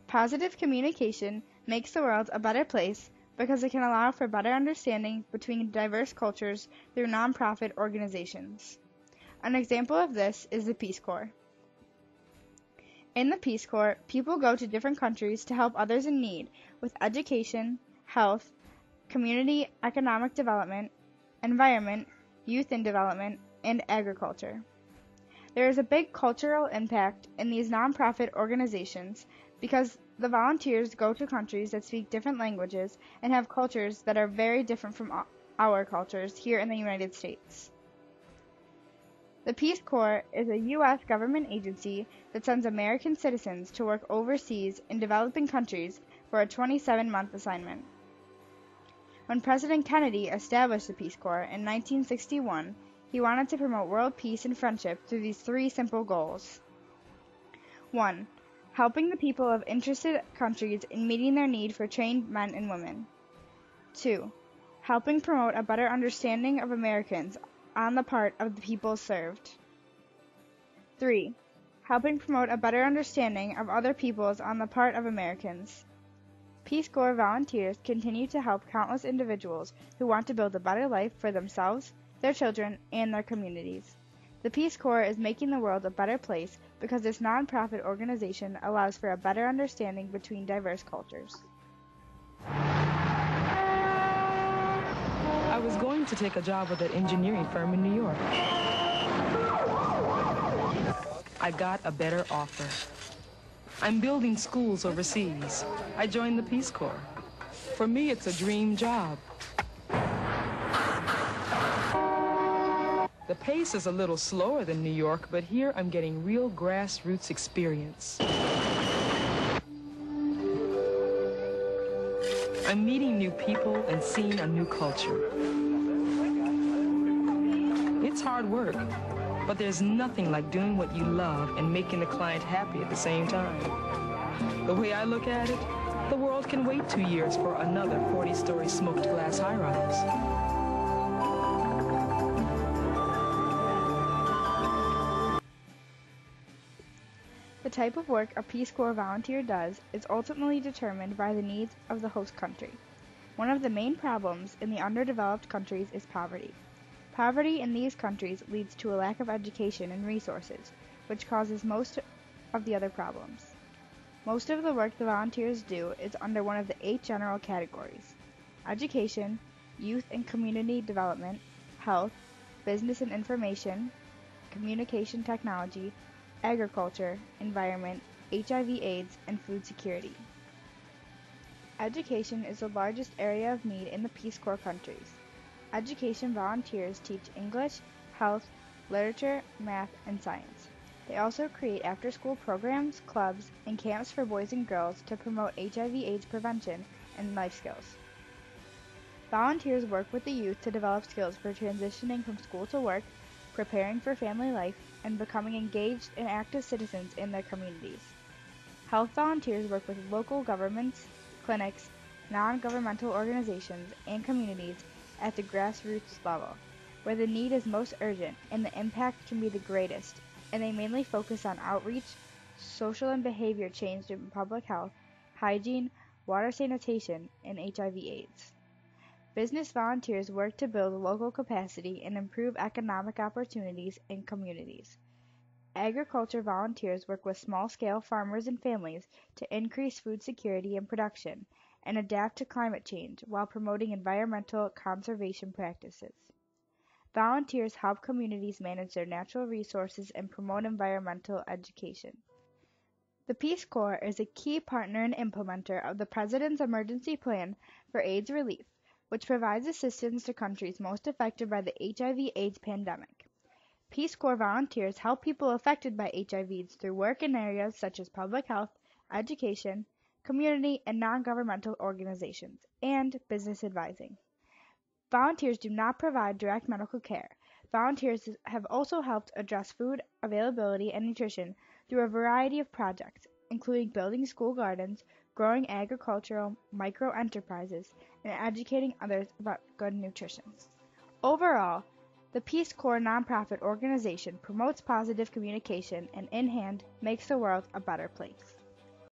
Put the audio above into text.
Positive communication makes the world a better place because it can allow for better understanding between diverse cultures through nonprofit organizations. An example of this is the Peace Corps. In the Peace Corps, people go to different countries to help others in need with education, health, community economic development, environment, youth and development, and agriculture. There is a big cultural impact in these nonprofit organizations because the volunteers go to countries that speak different languages and have cultures that are very different from our cultures here in the United States. The Peace Corps is a U.S. government agency that sends American citizens to work overseas in developing countries for a 27-month assignment. When President Kennedy established the Peace Corps in 1961, he wanted to promote world peace and friendship through these three simple goals. 1. Helping the people of interested countries in meeting their need for trained men and women. 2. Helping promote a better understanding of Americans on the part of the people served. 3. Helping promote a better understanding of other peoples on the part of Americans. Peace Corps volunteers continue to help countless individuals who want to build a better life for themselves, their children, and their communities. The Peace Corps is making the world a better place because this nonprofit organization allows for a better understanding between diverse cultures. I was going to take a job with an engineering firm in New York. I got a better offer. I'm building schools overseas. I joined the Peace Corps. For me, it's a dream job. The pace is a little slower than New York, but here I'm getting real grassroots experience. I'm meeting new people and seeing a new culture. It's hard work, but there's nothing like doing what you love and making the client happy at the same time. The way I look at it, the world can wait 2 years for another 40-story smoked glass high-rise. The type of work a Peace Corps volunteer does is ultimately determined by the needs of the host country. One of the main problems in the underdeveloped countries is poverty. Poverty in these countries leads to a lack of education and resources, which causes most of the other problems. Most of the work the volunteers do is under one of the 8 general categories: education, youth and community development, health, business and information, communication technology, agriculture, environment, HIV/AIDS, and food security. Education is the largest area of need in the Peace Corps countries. Education volunteers teach English, health, literature, math, and science. They also create after-school programs, clubs, and camps for boys and girls to promote HIV/AIDS prevention and life skills. Volunteers work with the youth to develop skills for transitioning from school to work, preparing for family life, and becoming engaged and active citizens in their communities. Health volunteers work with local governments, clinics, non-governmental organizations, and communities at the grassroots level, where the need is most urgent and the impact can be the greatest, and they mainly focus on outreach, social and behavior change in public health, hygiene, water sanitation, and HIV/AIDS. Business volunteers work to build local capacity and improve economic opportunities in communities. Agriculture volunteers work with small-scale farmers and families to increase food security and production and adapt to climate change while promoting environmental conservation practices. Volunteers help communities manage their natural resources and promote environmental education. The Peace Corps is a key partner and implementer of the President's Emergency Plan for AIDS Relief, which provides assistance to countries most affected by the HIV/AIDS pandemic. Peace Corps volunteers help people affected by HIV/AIDS through work in areas such as public health, education, community and non-governmental organizations, and business advising. Volunteers do not provide direct medical care. Volunteers have also helped address food availability and nutrition through a variety of projects, including building school gardens, growing agricultural micro-enterprises, and educating others about good nutrition. Overall, the Peace Corps nonprofit organization promotes positive communication and in hand makes the world a better place.